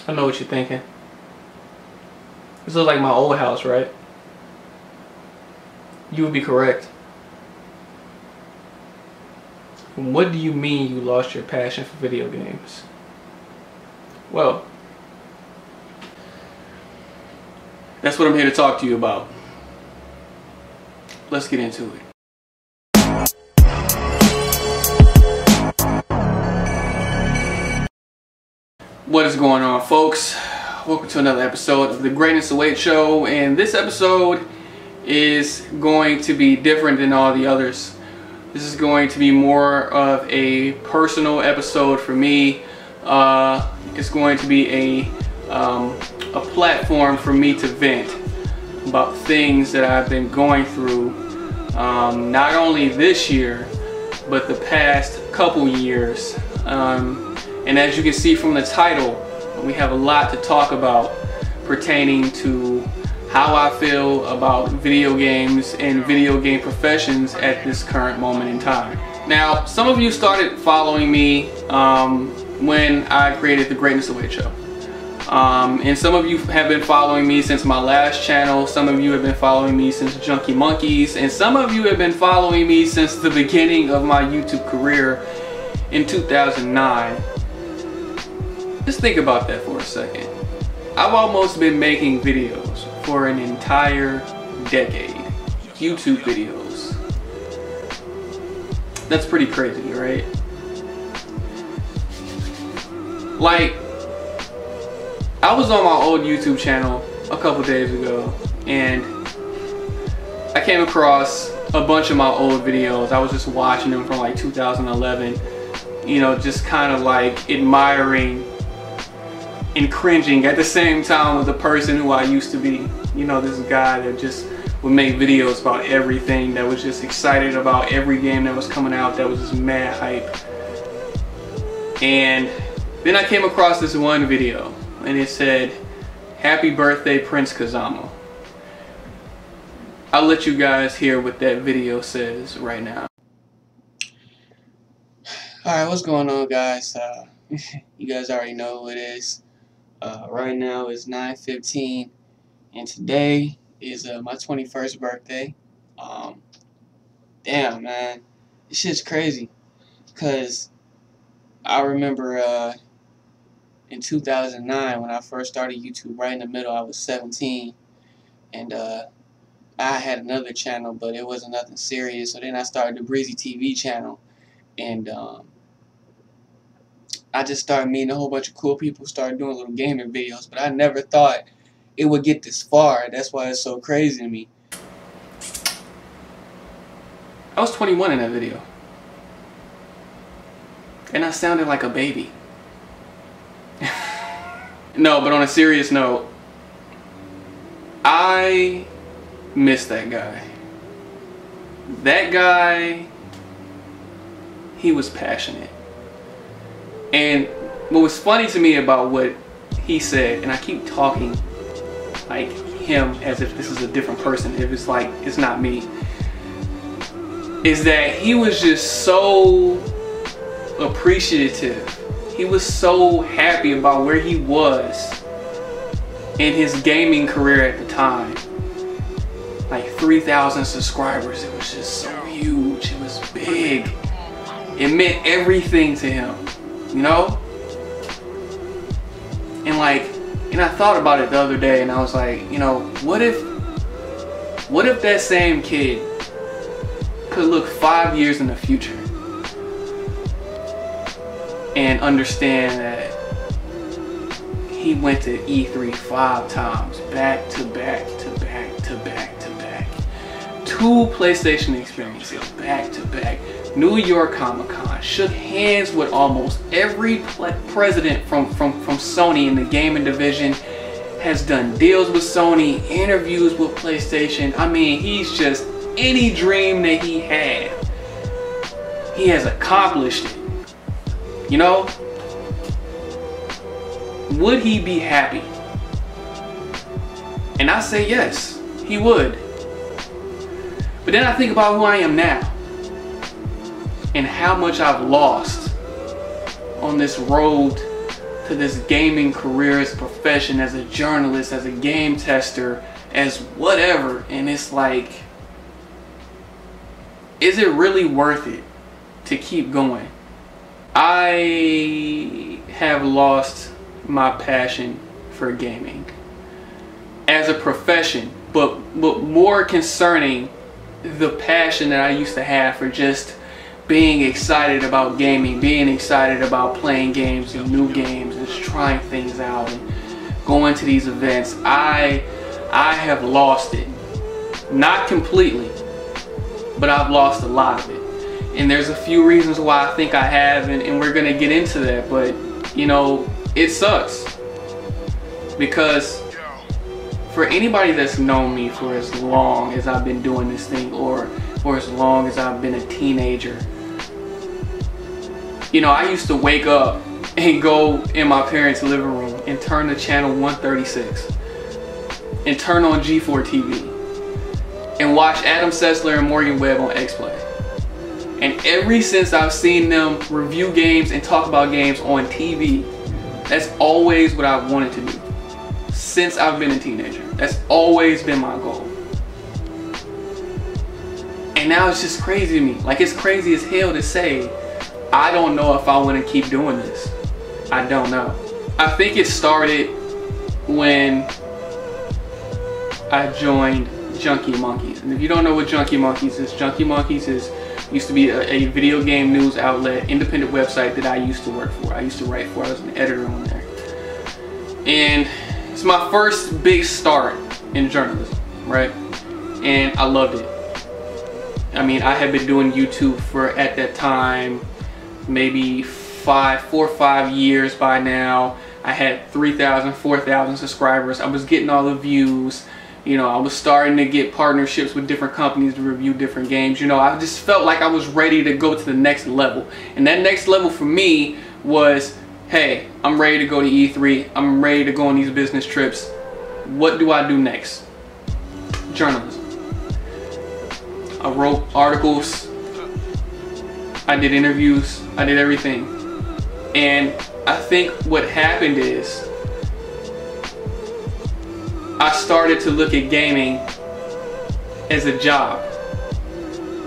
I know what you're thinking. This looks like my old house, right? You would be correct. What do you mean you lost your passion for video games? Well, that's what I'm here to talk to you about. Let's get into it. What is going on, folks? Welcome to another episode of The Greatness Awaits Show, and this episode is going to be different than all the others. This is going to be more of a personal episode for me. It's going to be a platform for me to vent about things that I've been going through, not only this year, but the past couple years. And as you can see from the title, we have a lot to talk about pertaining to how I feel about video games and video game professions at this current moment in time. Now, some of you started following me when I created The Greatness Awaits Show. And some of you have been following me since my last channel. Some of you have been following me since Junkie Monkeys. And some of you have been following me since the beginning of my YouTube career in 2009. Just think about that for a second. I've almost been making videos for an entire decade. YouTube videos. That's pretty crazy, right? Like, I was on my old YouTube channel a couple days ago, and I came across a bunch of my old videos. I was just watching them from like 2011, you know, just kind of like admiring and cringing at the same time with the person who I used to be. You know, this guy that just would make videos about everything, that was just excited about every game that was coming out, that was just mad hype. And then I came across this one video, and it said, "Happy birthday, Prince Kazama." I'll let you guys hear what that video says right now. Alright, what's going on, guys? You guys already know who it is. Right now it's 9:15, and today is my 21st birthday. Damn, man, this shit's crazy, because I remember in 2009 when I first started YouTube, right in the middle, I was 17, and I had another channel, but it wasn't nothing serious. So then I started the Breezy TV channel, and I just started meeting a whole bunch of cool people, started doing little gaming videos, but I never thought it would get this far. That's why it's so crazy to me. I was 21 in that video, and I sounded like a baby. No, but on a serious note, I miss that guy. That guy, he was passionate. And what was funny to me about what he said, and I keep talking like him as if this is a different person, if it's like it's not me, is that he was just so appreciative. He was so happy about where he was in his gaming career at the time. Like 3,000 subscribers, it was just so huge, it was big. It meant everything to him. You know? And I thought about it the other day, and I was like, you know, what if that same kid could look 5 years in the future and understand that he went to E3 5 times, back to back to back to back to back. 2 PlayStation experiences, back to back. New York Comic-Con, shook hands with almost every president from Sony in the gaming division, has done deals with Sony, interviews with PlayStation. I mean, he's just, any dream that he had, he has accomplished it. You know? Would he be happy? And I say yes, he would. But then I think about who I am now, and how much I've lost on this road to this gaming career as a profession, as a journalist, as a game tester, as whatever, and it's like, is it really worth it to keep going? I have lost my passion for gaming as a profession, but more concerning, the passion that I used to have for just being excited about gaming, being excited about playing games and new games and just trying things out and going to these events. I have lost it. Not completely, but I've lost a lot of it. And there's a few reasons why I think I have, and we're gonna get into that, but you know, it sucks. Because for anybody that's known me for as long as I've been doing this thing, or for as long as I've been a teenager, you know, I used to wake up and go in my parents' living room and turn to channel 136 and turn on G4 TV and watch Adam Sessler and Morgan Webb on X-Play. And ever since I've seen them review games and talk about games on TV, that's always what I've wanted to do. Since I've been a teenager, that's always been my goal. And now it's just crazy to me. Like, it's crazy as hell to say, I don't know if I want to keep doing this. I don't know. I think it started when I joined Junkie Monkeys. And if you don't know what Junkie Monkeys is, Junkie Monkeys used to be a video game news outlet, independent website that I used to work for. I used to write for. I was an editor on there. And it's my first big start in journalism, right? And I loved it. I mean, I had been doing YouTube for, at that time, maybe 4 or 5 years by now. I had 3,000, 4,000 subscribers. I was getting all the views. You know, I was starting to get partnerships with different companies to review different games. You know, I just felt like I was ready to go to the next level. And that next level for me was, hey, I'm ready to go to E3. I'm ready to go on these business trips. What do I do next? Journalism. I wrote articles. I did interviews. I did everything. And I think what happened is I started to look at gaming as a job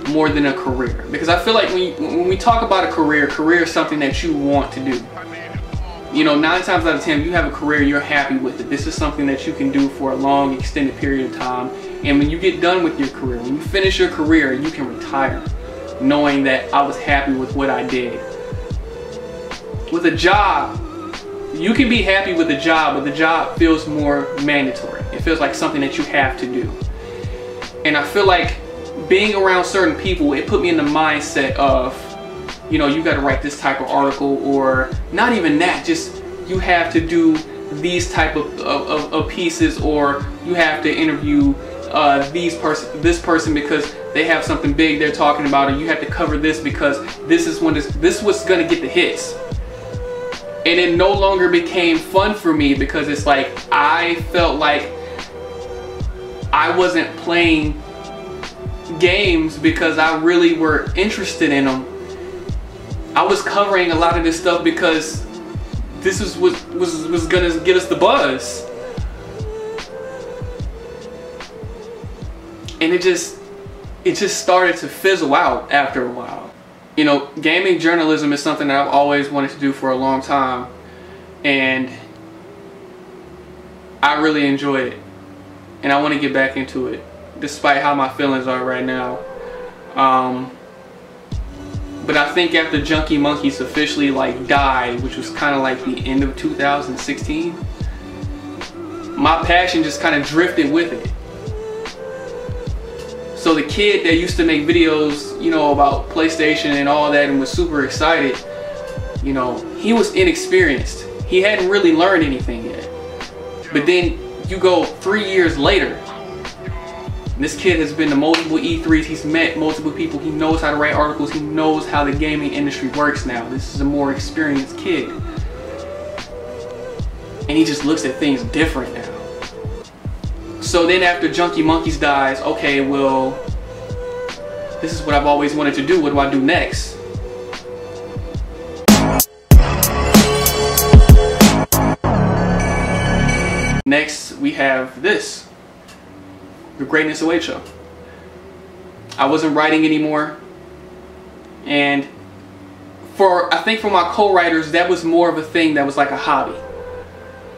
more than a career. Because I feel like when we talk about a career is something that you want to do. You know, 9 times out of 10, you have a career, you're happy with it. This is something that you can do for a long, extended period of time. And when you get done with your career, when you finish your career, you can retire knowing that I was happy with what I did. With a job, you can be happy with the job, but the job feels more mandatory. It feels like something that you have to do. And I feel like being around certain people, it put me in the mindset of, you know, you got to write this type of article, or not even that, just you have to do these type of pieces, or you have to interview this person because they have something big they're talking about, or you have to cover this because this is what's gonna get the hits. And it no longer became fun for me, because it's like I felt like I wasn't playing games because I really were interested in them. I was covering a lot of this stuff because this is what was gonna get us the buzz. And it just started to fizzle out after a while. You know, gaming journalism is something that I've always wanted to do for a long time, and I really enjoy it, and I want to get back into it despite how my feelings are right now. But I think after Junkie Monkeys officially like died, which was kind of like the end of 2016, my passion just kind of drifted with it. So the kid that used to make videos, you know, about PlayStation and all that and was super excited, you know, he was inexperienced. He hadn't really learned anything yet. But then you go 3 years later, and this kid has been to multiple E3s, he's met multiple people, he knows how to write articles, he knows how the gaming industry works now. This is a more experienced kid. And he just looks at things different now. So then after Junkie Monkeys dies, okay, well, this is what I've always wanted to do. What do I do next? Next, we have this, The Greatness Awaits Show. I wasn't writing anymore, and I think for my co-writers, that was more of a thing that was like a hobby.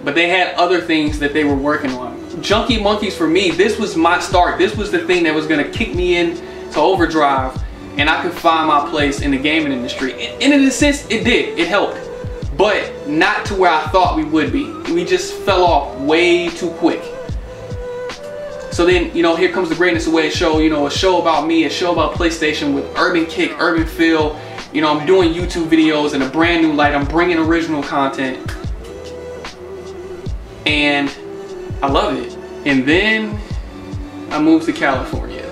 But they had other things that they were working on. Junkie Monkeys, for me, this was my start. This was the thing that was gonna kick me in to overdrive, and I could find my place in the gaming industry. And in a sense, it did. It helped. But not to where I thought we would be. We just fell off way too quick. So then, you know, here comes The Greatness Awaits Show, you know, a show about me, a show about PlayStation with Urban Kick, Urban Phil. You know, I'm doing YouTube videos in a brand new light. I'm bringing original content. And I love it. And then I moved to California.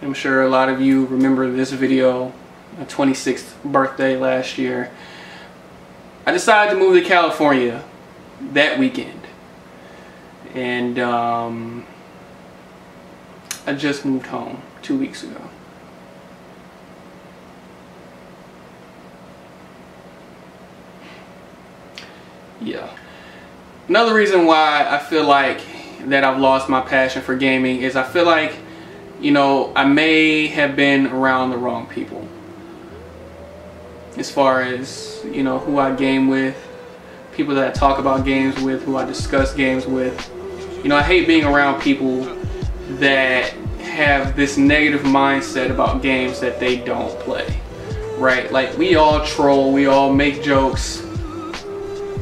I'm sure a lot of you remember this video, my 26th birthday last year. I decided to move to California that weekend. And I just moved home 2 weeks ago. Yeah. Another reason why I feel like that I've lost my passion for gaming is I feel like, you know, I may have been around the wrong people. As far as, you know, who I game with, people that I talk about games with, who I discuss games with. You know, I hate being around people that have this negative mindset about games that they don't play, right? Like, we all troll, we all make jokes,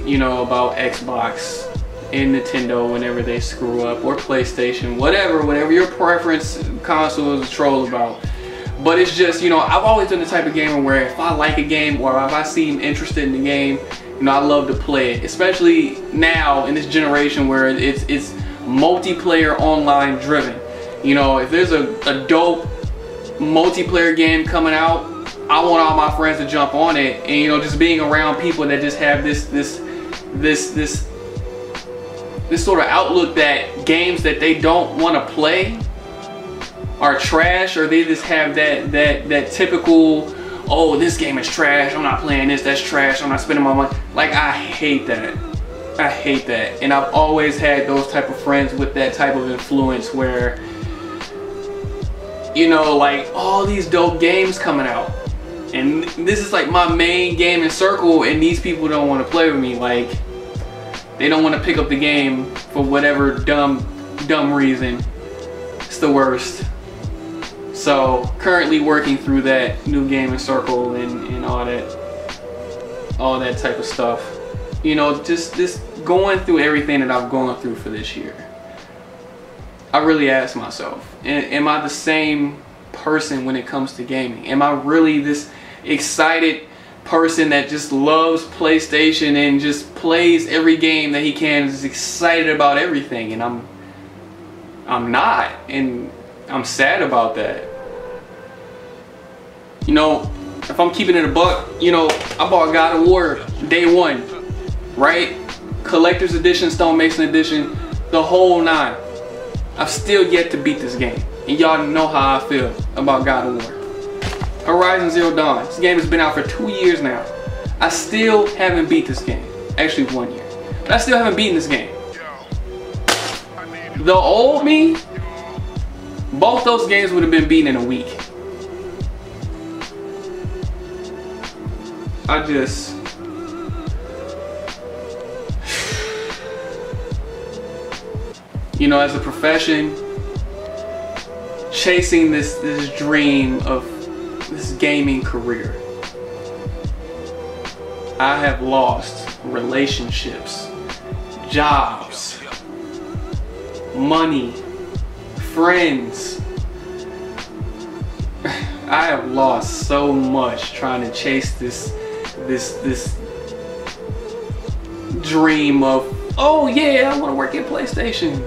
you know, about Xbox and Nintendo whenever they screw up, or PlayStation, whatever your preference console is a troll about. But it's just, you know, I've always been the type of gamer where if I like a game or if I seem interested in the game, you know, I love to play it. Especially now in this generation where it's multiplayer online driven. You know, if there's a dope multiplayer game coming out, I want all my friends to jump on it. And, you know, just being around people that just have this sort of outlook that games that they don't want to play are trash, or they just have that typical, oh, this game is trash, I'm not playing this, that's trash, I'm not spending my money. Like, I hate that. I hate that. And I've always had those type of friends with that type of influence where, you know, like, all these dope games coming out, and this is like my main gaming circle, and these people don't want to play with me. Like, they don't want to pick up the game for whatever dumb reason. It's the worst. So currently working through that new gaming circle and all that type of stuff. You know, just going through everything that I've gone through for this year. I really asked myself, am I the same person when it comes to gaming? Am I really this excited person that just loves PlayStation and just plays every game that he can, is excited about everything? And I'm not, and I'm sad about that. You know, if I'm keeping it a buck, you know, I bought God of War day one, right? Collector's edition, Stonemason edition, the whole 9. I've still yet to beat this game, and y'all know how I feel about God of War. Horizon Zero Dawn, this game has been out for 2 years now. I still haven't beat this game. Actually 1 year, but I still haven't beaten this game. The old me, both those games would have been beaten in a week. I just, you know, as a profession, chasing this dream of this gaming career, I have lost relationships, jobs, money, friends. I have lost so much trying to chase this dream of, oh yeah, I want to work at PlayStation,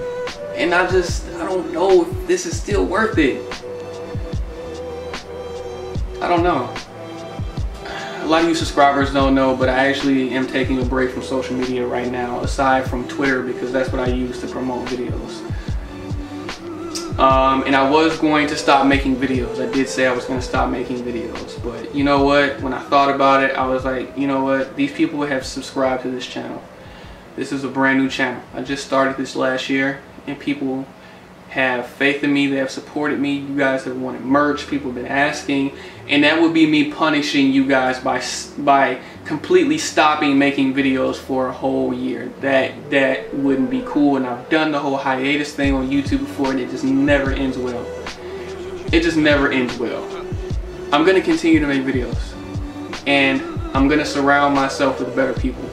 and I don't know if this is still worth it. I don't know. A lot of you subscribers don't know, but I actually am taking a break from social media right now, aside from Twitter, because that's what I use to promote videos. And I was going to stop making videos. I did say I was going to stop making videos, but you know what? When I thought about it, I was like, you know what? These people have subscribed to this channel. This is a brand new channel. I just started this last year, and people have faith in me. They have supported me. You guys have wanted merch. People have been asking, and that would be me punishing you guys by completely stopping making videos for a whole year. That wouldn't be cool. And I've done the whole hiatus thing on YouTube before, and it just never ends well. It just never ends well. I'm gonna continue to make videos, and I'm gonna surround myself with better people.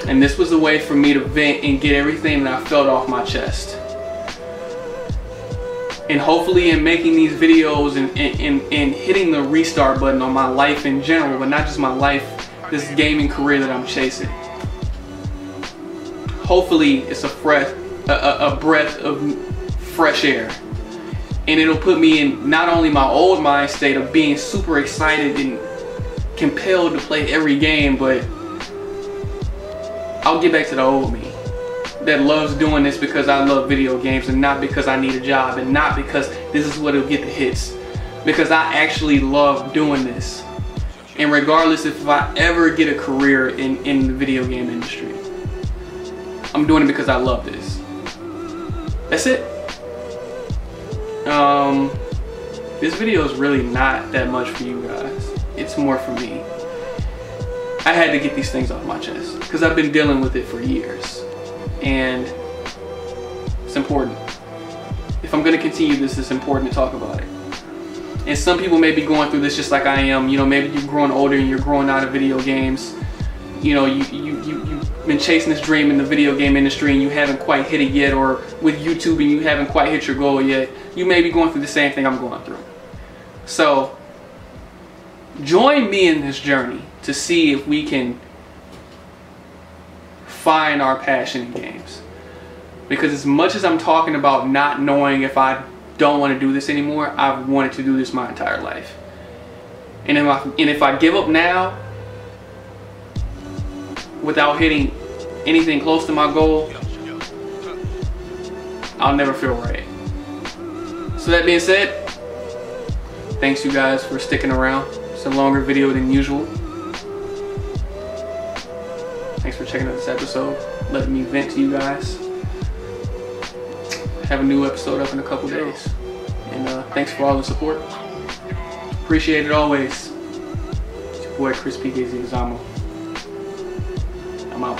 And this was a way for me to vent and get everything that I felt off my chest. And hopefully in making these videos and hitting the restart button on my life in general, but not just my life, this gaming career that I'm chasing. Hopefully it's a breath of fresh air. And it'll put me in not only my old mind state of being super excited and compelled to play every game, but I'll get back to the old me that loves doing this because I love video games and not because I need a job and not because this is what will get the hits. Because I actually love doing this. And regardless if I ever get a career in the video game industry, I'm doing it because I love this. That's it. This video is really not that much for you guys. It's more for me. I had to get these things off my chest because I've been dealing with it for years. And it's important. If I'm going to continue this, it's important to talk about it. And some people may be going through this just like I am. You know, maybe you're growing older and you're growing out of video games. You know, you've been chasing this dream in the video game industry and you haven't quite hit it yet, or with YouTube and you haven't quite hit your goal yet. You may be going through the same thing I'm going through. So, join me in this journey to see if we can find our passion in games. Because as much as I'm talking about not knowing if I don't want to do this anymore, I've wanted to do this my entire life. And if I give up now without hitting anything close to my goal, I'll never feel right. So that being said, thanks you guys for sticking around. It's a longer video than usual. Thanks for checking out this episode, letting me vent to you guys. Have a new episode up in a couple days. And thanks for all the support. Appreciate it always. It's your boy Chris PKZ Zamo. I'm out.